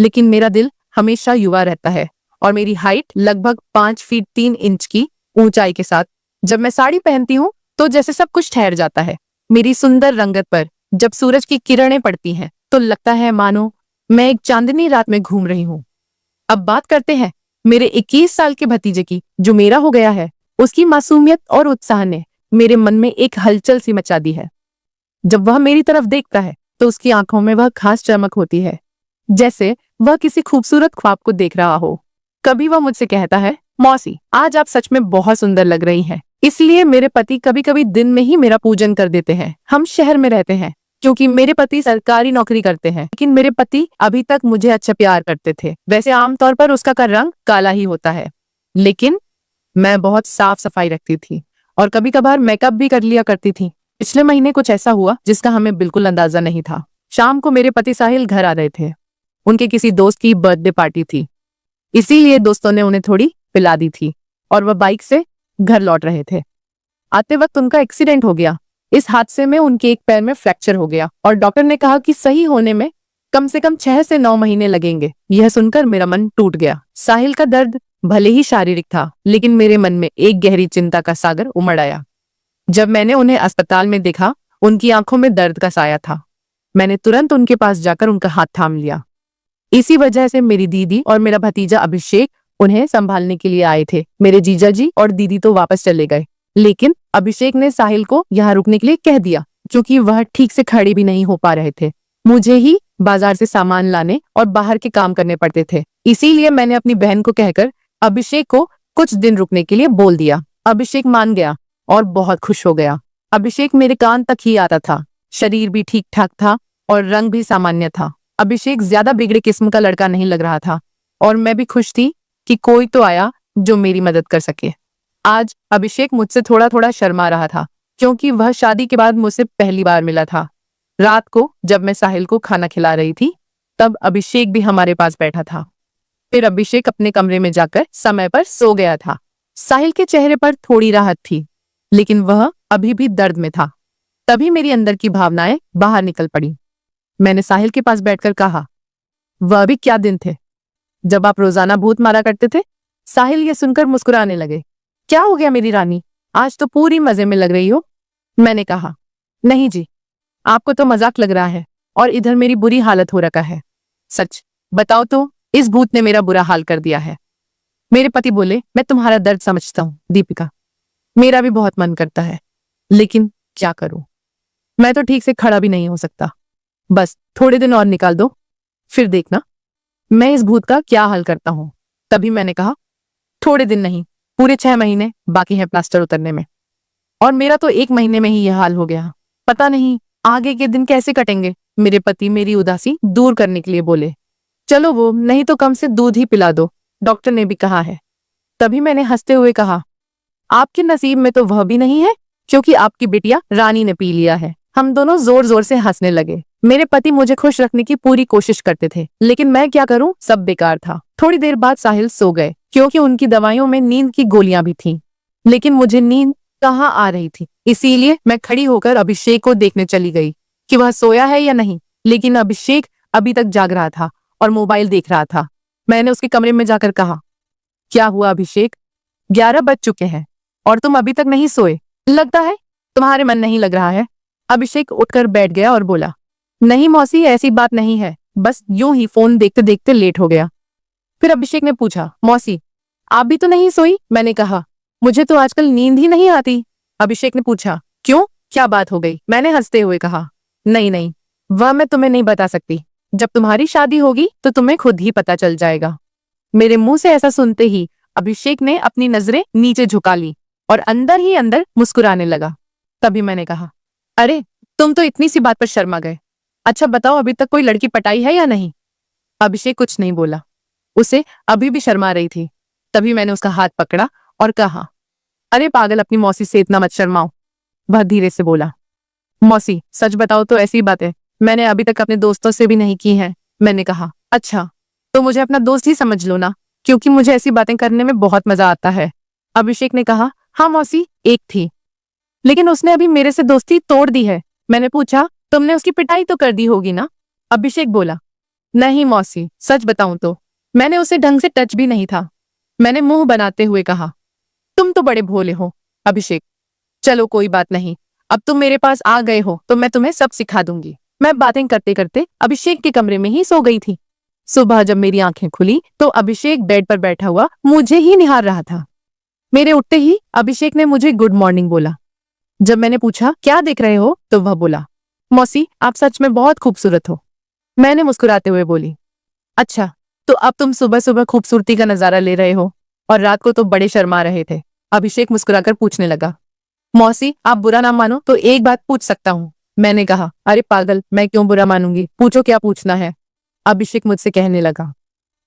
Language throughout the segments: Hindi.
लेकिन मेरा दिल हमेशा युवा रहता है और मेरी हाइट लगभग 5 फीट 3 इंच की ऊंचाई के साथ जब मैं साड़ी पहनती हूँ तो जैसे सब कुछ ठहर जाता है। मेरी सुंदर रंगत पर जब सूरज की किरणें पड़ती हैं तो लगता है मानो मैं एक चांदनी रात में घूम रही हूँ। अब बात करते हैं मेरे 21 साल के भतीजे की जो मेरा हो गया है। उसकी मासूमियत और उत्साह ने मेरे मन में एक हलचल सी मचा दी है। जब वह मेरी तरफ देखता है तो उसकी आंखों में वह खास चमक होती है, जैसे वह किसी खूबसूरत ख्वाब को देख रहा हो। कभी वह मुझसे कहता है, मौसी आज आप सच में बहुत सुंदर लग रही हैं। इसलिए मेरे पति कभी कभी दिन में ही मेरा पूजन कर देते हैं। हम शहर में रहते हैं क्योंकि मेरे पति सरकारी नौकरी करते हैं, लेकिन मेरे पति अभी तक मुझे अच्छा प्यार करते थे। वैसे आमतौर पर उसका का रंग काला ही होता है, लेकिन मैं बहुत साफ सफाई रखती थी और कभी कभार मेकअप भी कर लिया करती थी। पिछले महीने कुछ ऐसा हुआ जिसका हमें बिल्कुल अंदाजा नहीं था। शाम को मेरे पति साहिल घर आ रहे थे। उनके किसी दोस्त की बर्थडे पार्टी थी, इसीलिए दोस्तों ने उन्हें थोड़ी पिला दी थी और वह बाइक से घर लौट रहे थे। आते वक्त उनका एक्सीडेंट हो गया। इस हादसे में उनके एक पैर में फ्रैक्चर हो गया और डॉक्टर ने कहा कि सही होने में कम से कम 6 से 9 महीने लगेंगे। यह सुनकर मेरा मन टूट गया। साहिल का दर्द भले ही शारीरिक था, लेकिन मेरे मन में एक गहरी चिंता का सागर उमड़ आया। जब मैंने उन्हें अस्पताल में देखा, उनकी आंखों में दर्द का साया था। मैंने तुरंत उनके पास जाकर उनका हाथ थाम लिया। इसी वजह से मेरी दीदी और मेरा भतीजा अभिषेक उन्हें संभालने के लिए आए थे। मेरे जीजा जी और दीदी तो वापस चले गए, लेकिन अभिषेक ने साहिल को यहाँ रुकने के लिए कह दिया क्योंकि वह ठीक से खड़े भी नहीं हो पा रहे थे। मुझे ही बाजार से सामान लाने और बाहर के काम करने पड़ते थे, इसीलिए मैंने अपनी बहन को कहकर अभिषेक को कुछ दिन रुकने के लिए बोल दिया। अभिषेक मान गया और बहुत खुश हो गया। अभिषेक मेरे कान तक ही आता था, शरीर भी ठीक ठाक था और रंग भी सामान्य था। अभिषेक ज्यादा बिगड़े किस्म का लड़का नहीं लग रहा था और मैं भी खुश थी कि कोई तो आया जो मेरी मदद कर सके। आज अभिषेक मुझसे थोड़ा थोड़ा शर्मा रहा था क्योंकि वह शादी के बाद मुझसे पहली बार मिला था। रात को जब मैं साहिल को खाना खिला रही थी तब अभिषेक भी हमारे पास बैठा था। फिर अभिषेक अपने कमरे में जाकर समय पर सो गया था। साहिल के चेहरे पर थोड़ी राहत थी, लेकिन वह अभी भी दर्द में था। तभी मेरी अंदर की भावनाएं बाहर निकल पड़ी। मैंने साहिल के पास बैठकर कहा, वह भी क्या दिन थे जब आप रोजाना भूत मारा करते थे। साहिल ये सुनकर मुस्कुराने लगे। क्या हो गया मेरी रानी, आज तो पूरी मजे में लग रही हो। मैंने कहा, नहीं जी, आपको तो मजाक लग रहा है और इधर मेरी बुरी हालत हो रखा है। सच बताओ तो इस भूत ने मेरा बुरा हाल कर दिया है। मेरे पति बोले, मैं तुम्हारा दर्द समझता हूँ दीपिका, मेरा भी बहुत मन करता है, लेकिन क्या करूं, मैं तो ठीक से खड़ा भी नहीं हो सकता। बस थोड़े दिन और निकाल दो, फिर देखना मैं इस भूत का क्या हाल करता हूँ। तभी मैंने कहा, थोड़े दिन नहीं, पूरे 6 महीने बाकी है प्लास्टर उतरने में, और मेरा तो 1 महीने में ही यह हाल हो गया। पता नहीं आगे के दिन कैसे कटेंगे। मेरे पति मेरी उदासी दूर करने के लिए बोले, चलो वो नहीं तो कम से दूध ही पिला दो, डॉक्टर ने भी कहा है। तभी मैंने हंसते हुए कहा, आपके नसीब में तो वह भी नहीं है क्योंकि आपकी बिटिया रानी ने पी लिया है। हम दोनों जोर जोर से हंसने लगे। मेरे पति मुझे खुश रखने की पूरी कोशिश करते थे, लेकिन मैं क्या करूं, सब बेकार था। थोड़ी देर बाद साहिल सो गए क्योंकि उनकी दवाइयों में नींद की गोलियां भी थीं, लेकिन मुझे नींद कहाँ आ रही थी। इसीलिए मैं खड़ी होकर अभिषेक को देखने चली गई कि वह सोया है या नहीं, लेकिन अभिषेक अभी तक जाग रहा था और मोबाइल देख रहा था। मैंने उसके कमरे में जाकर कहा, क्या हुआ अभिषेक, 11 बज चुके हैं और तुम अभी तक नहीं सोए। लगता है तुम्हारे मन नहीं लग रहा है। अभिषेक उठकर बैठ गया और बोला, नहीं मौसी, ऐसी बात नहीं है, बस यूं ही फोन देखते देखते लेट हो गया। फिर अभिषेक ने पूछा, मौसी आप भी तो नहीं सोई। मैंने कहा, मुझे तो आजकल नींद ही नहीं आती। अभिषेक ने पूछा, क्यों, क्या बात हो गई। मैंने हंसते हुए कहा, नहीं नहीं, वह मैं तुम्हें नहीं बता सकती। जब तुम्हारी शादी होगी तो तुम्हें खुद ही पता चल जाएगा। मेरे मुंह से ऐसा सुनते ही अभिषेक ने अपनी नजरें नीचे झुका ली और अंदर ही अंदर मुस्कुराने लगा। तभी मैंने कहा, अरे तुम तो इतनी सी बात पर शर्मा गए। अच्छा बताओ, अभी तक कोई लड़की पटाई है या नहीं। अभिषेक कुछ नहीं बोला, उसे अभी भी शर्मा रही थी। तभी मैंने उसका हाथ पकड़ा और कहा, अरे पागल, अपनी मौसी से इतना मत शर्माओ। वह धीरे से बोला, मौसी सच बताओ तो ऐसी बातें मैंने अभी तक अपने दोस्तों से भी नहीं की हैं। मैंने कहा, अच्छा तो मुझे अपना दोस्त ही समझ लो ना, क्योंकि मुझे ऐसी बातें करने में बहुत मजा आता है। अभिषेक ने कहा, हाँ मौसी, एक थी, लेकिन उसने अभी मेरे से दोस्ती तोड़ दी है। मैंने पूछा, तुमने उसकी पिटाई तो कर दी होगी ना। अभिषेक बोला, नहीं मौसी, सच बताऊं तो मैंने उसे ढंग से टच भी नहीं था। मैंने मुंह बनाते हुए कहा, तुम तो बड़े भोले हो अभिषेक। चलो कोई बात नहीं, अब तुम मेरे पास आ गए हो तो मैं तुम्हें सब सिखा दूंगी। मैं बातें करते करते अभिषेक के कमरे में ही सो गई थी। सुबह जब मेरी आंखें खुली तो अभिषेक बेड पर बैठा हुआ मुझे ही निहार रहा था। मेरे उठते ही अभिषेक ने मुझे गुड मॉर्निंग बोला। जब मैंने पूछा क्या देख रहे हो तो वह बोला, मौसी आप सच में बहुत खूबसूरत हो। मैंने मुस्कुराते हुए बोली, अच्छा तो अब तुम सुबह सुबह खूबसूरती का नजारा ले रहे हो और रात को तो बड़े शर्मा रहे थे। अभिषेक मुस्कुराकर पूछने लगा। मौसी आप बुरा ना मानो तो एक बात पूछ सकता हूँ। मैंने कहा, अरे पागल मैं क्यों बुरा मानूंगी, पूछो क्या पूछना है। अभिषेक मुझसे कहने लगा,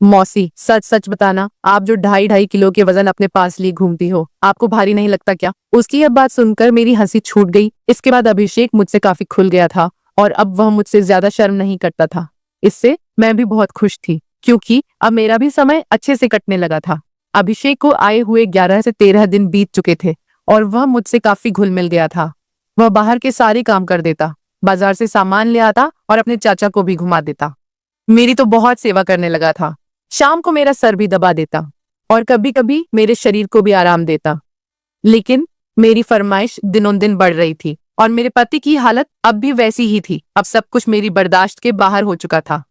मौसी सच सच बताना, आप जो 2.5 किलो के वजन अपने पास लिए घूमती हो आपको भारी नहीं लगता क्या। उसकी यह बात सुनकर मेरी हंसी छूट गई। इसके बाद अभिषेक मुझसे काफी खुल गया था और अब वह मुझसे ज्यादा शर्म नहीं करता था। इससे मैं भी बहुत खुश थी क्योंकि अब मेरा भी समय अच्छे से कटने लगा था। अभिषेक को आए हुए 11 से 13 दिन बीत चुके थे और वह मुझसे काफी घुल मिल गया था। वह बाहर के सारे काम कर देता, बाजार से सामान ले आता और अपने चाचा को भी घुमा देता। मेरी तो बहुत सेवा करने लगा था। शाम को मेरा सर भी दबा देता और कभी कभी मेरे शरीर को भी आराम देता। लेकिन मेरी फरमाइश दिनों दिन बढ़ रही थी और मेरे पति की हालत अब भी वैसी ही थी। अब सब कुछ मेरी बर्दाश्त के बाहर हो चुका था।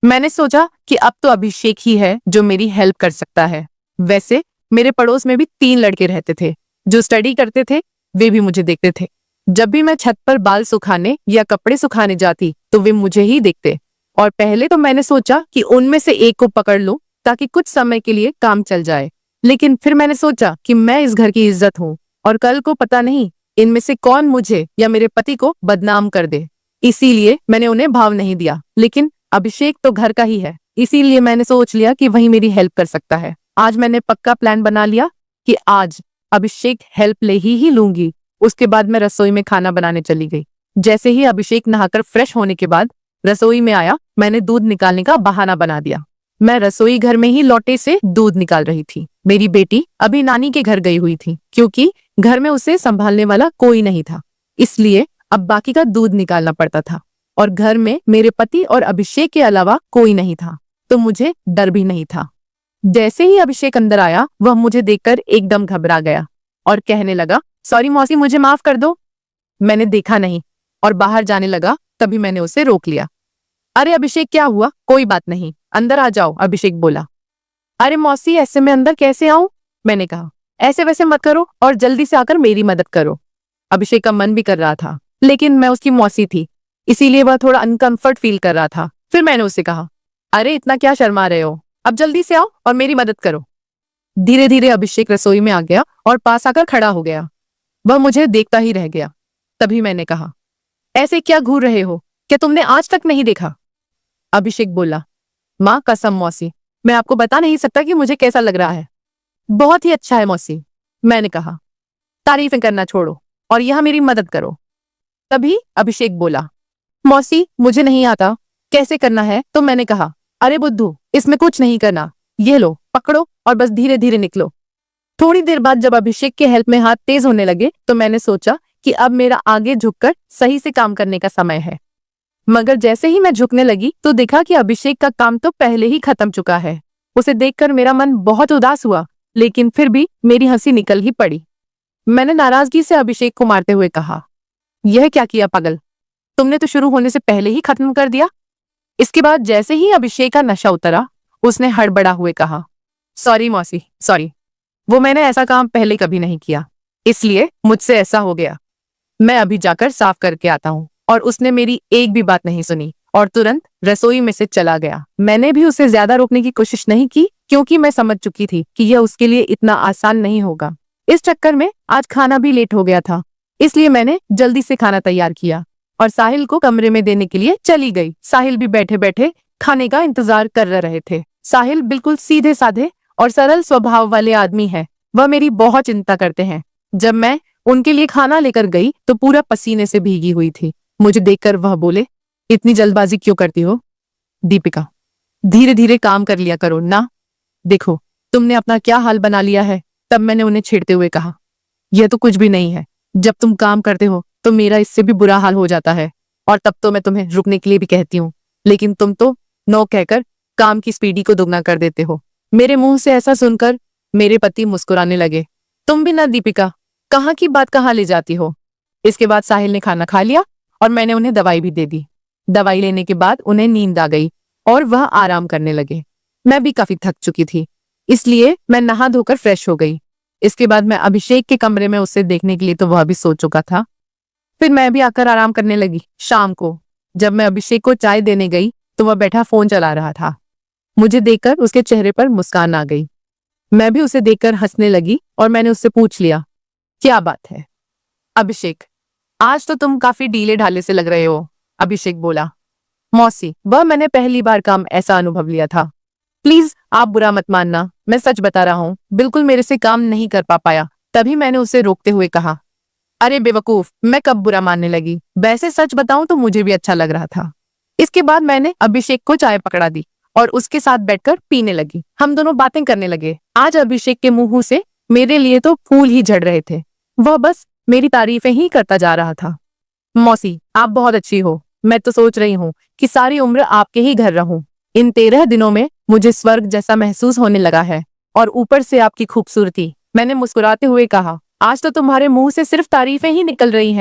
मैंने सोचा कि अब तो अभिषेक ही है जो मेरी हेल्प कर सकता है। वैसे मेरे पड़ोस में भी 3 लड़के रहते थे जो स्टडी करते थे। वे भी मुझे देखते थे। जब भी मैं छत पर बाल सुखाने या कपड़े सुखाने जाती तो वे मुझे ही देखते और पहले तो मैंने सोचा कि उनमें से एक को पकड़ लूं ताकि कुछ समय के लिए काम चल जाए। लेकिन फिर मैंने सोचा कि मैं इस घर की इज्जत हूं और कल को पता नहीं इनमें से कौन मुझे या मेरे पति को बदनाम कर दे। इसीलिए मैंने उन्हें भाव नहीं दिया। लेकिन अभिषेक तो घर का ही है, इसीलिए मैंने सोच लिया कि वही मेरी हेल्प कर सकता है। आज मैंने पक्का प्लान बना लिया कि आज अभिषेक हेल्प ले ही लूंगी। उसके बाद मैं रसोई में खाना बनाने चली गई। जैसे ही अभिषेक नहाकर फ्रेश होने के बाद रसोई में आया, मैंने दूध निकालने का बहाना बना दिया। मैं रसोई घर में ही लोटे से दूध निकाल रही थी। मेरी बेटी अभी नानी के घर गई हुई थी क्योंकि घर में उसे संभालने वाला कोई नहीं था, इसलिए अब बाकी का दूध निकालना पड़ता था और घर में मेरे पति और अभिषेक के अलावा कोई नहीं था, तो मुझे डर भी नहीं था। जैसे ही अभिषेक अंदर आया वह मुझे देखकर एकदम घबरा गया और कहने लगा, सॉरी मौसी मुझे माफ कर दो। मैंने देखा नहीं और बाहर जाने लगा। तभी मैंने उसे रोक लिया। अरे अभिषेक क्या हुआ, कोई बात नहीं, अंदर आ जाओ, अभिषेक बोला। अरे मौसी ऐसे में अंदर कैसे आऊं, मैंने कहा। ऐसे वैसे मत करो और जल्दी से आकर मेरी मदद करो। अभिषेक का मन भी कर रहा था लेकिन मैं उसकी मौसी थी, इसीलिए वह थोड़ा अनकंफर्ट फील कर रहा था। फिर मैंने उससे कहा, अरे इतना क्या शर्मा रहे हो, अब जल्दी से आओ और मेरी मदद करो। धीरे धीरे अभिषेक रसोई में आ गया और पास आकर खड़ा हो गया। वह मुझे देखता ही रह गया। तभी मैंने कहा, ऐसे क्या घूर रहे हो, क्या तुमने आज तक नहीं देखा। अभिषेक बोला, माँ कसम मौसी, मैं आपको बता नहीं सकता कि मुझे कैसा लग रहा है। बहुत ही अच्छा है मौसी, मैंने कहा। तारीफें करना छोड़ो और यहाँ मेरी मदद करो। तभी अभिषेक बोला, मौसी मुझे नहीं आता कैसे करना है। तो मैंने कहा, अरे बुद्धू इसमें कुछ नहीं करना, ये लो पकड़ो और बस धीरे धीरे निकलो। थोड़ी देर बाद जब अभिषेक के हेल्प में हाथ तेज होने लगे तो मैंने सोचा कि अब मेरा आगे झुककर सही से काम करने का समय है। मगर जैसे ही मैं झुकने लगी तो देखा कि अभिषेक का काम तो पहले ही खत्म चुका है। उसे देखकर मेरा मन बहुत उदास हुआ, लेकिन फिर भी मेरी हंसी निकल ही पड़ी। मैंने नाराजगी से अभिषेक को मारते हुए कहा, यह क्या किया पागल, तुमने तो शुरू होने से पहले ही खत्म कर दिया। इसके बाद जैसे ही अभिषेक का नशा उतरा उसने हड़बड़ा हुए कहा, सॉरी मौसी सॉरी, वो मैंने ऐसा काम पहले कभी नहीं किया, इसलिए मुझसे ऐसा हो गया। मैं अभी जाकर साफ करके आता हूँ। और उसने मेरी एक भी बात नहीं सुनी और तुरंत रसोई में से चला गया। मैंने भी उसे ज्यादा रोकने की कोशिश नहीं की क्योंकि मैं समझ चुकी थी कि यह उसके लिए इतना आसान नहीं होगा। इस चक्कर में आज खाना भी लेट हो गया था, इसलिए मैंने जल्दी से खाना तैयार किया और साहिल को कमरे में देने के लिए चली गई। साहिल भी बैठे बैठे खाने का इंतजार कर रहे थे। साहिल बिल्कुल सीधे साधे और सरल स्वभाव वाले आदमी है। वह मेरी बहुत चिंता करते हैं। जब मैं उनके लिए खाना लेकर गई तो पूरा पसीने से भीगी हुई थी। मुझे देखकर वह बोले, इतनी जल्दबाजी क्यों करती हो दीपिका, धीरे धीरे काम कर लिया करो ना। देखो तुमने अपना क्या हाल बना लिया है। तब मैंने उन्हें छेड़ते हुए कहा, यह तो कुछ भी नहीं है, जब तुम काम करते हो तो मेरा इससे भी बुरा हाल हो जाता है और तब तो मैं तुम्हें रुकने के लिए भी कहती हूँ, लेकिन तुम तो नो कहकर काम की स्पीडी को दुगना कर देते हो। मेरे मुंह से ऐसा सुनकर मेरे पति मुस्कुराने लगे। तुम भी ना दीपिका, कहाँ की बात कहाँ ले जाती हो। इसके बाद साहिल ने खाना खा लिया और मैंने उन्हें दवाई भी दे दी। दवाई लेने के बाद उन्हें नींद आ गई और वह आराम करने लगे। मैं भी काफी थक चुकी थी, इसलिए मैं नहा धोकर फ्रेश हो गई। इसके बाद मैं अभिषेक के कमरे में उसे देखने के लिए तो वह भी सो चुका था। फिर मैं भी आकर आराम करने लगी। शाम को जब मैं अभिषेक को चाय देने गई तो वह बैठा फोन चला रहा था। मुझे देखकर उसके चेहरे पर मुस्कान आ गई। मैं भी उसे देखकर हंसने लगी और मैंने उससे पूछ लिया, क्या बात है। अभिषेक, आज तो तुम काफी ढीले ढाले से लग रहे हो। अभिषेक बोला, मौसी, वह मैंने पहली बार काम ऐसा अनुभव लिया था। प्लीज आप बुरा मत मानना, मैं सच बता रहा हूँ, बिल्कुल मेरे से काम नहीं कर पाया। तभी मैंने उसे रोकते हुए कहा, अरे बेवकूफ, मैं कब बुरा मानने लगी, वैसे सच बताऊं तो मुझे भी अच्छा लग रहा था। इसके बाद मैंने अभिषेक को चाय पकड़ा दी और उसके साथ बैठकर पीने लगी। हम दोनों बातें करने लगे। आज अभिषेक के मुंह से मेरे लिए तो फूल ही झड़ रहे थे। वह बस मेरी तारीफें ही करता जा रहा था। मौसी, आप बहुत अच्छी हो। मैं तो सोच रही हूँ कि सारी उम्र आपके ही घर रहूं। इन 13 दिनों में मुझे स्वर्ग जैसा महसूस होने लगा है। और ऊपर से आपकी खूबसूरती। मैंने मुस्कुराते हुए कहा, आज तो तुम्हारे मुंह से सिर्फ तारीफें ही निकल रही हैं।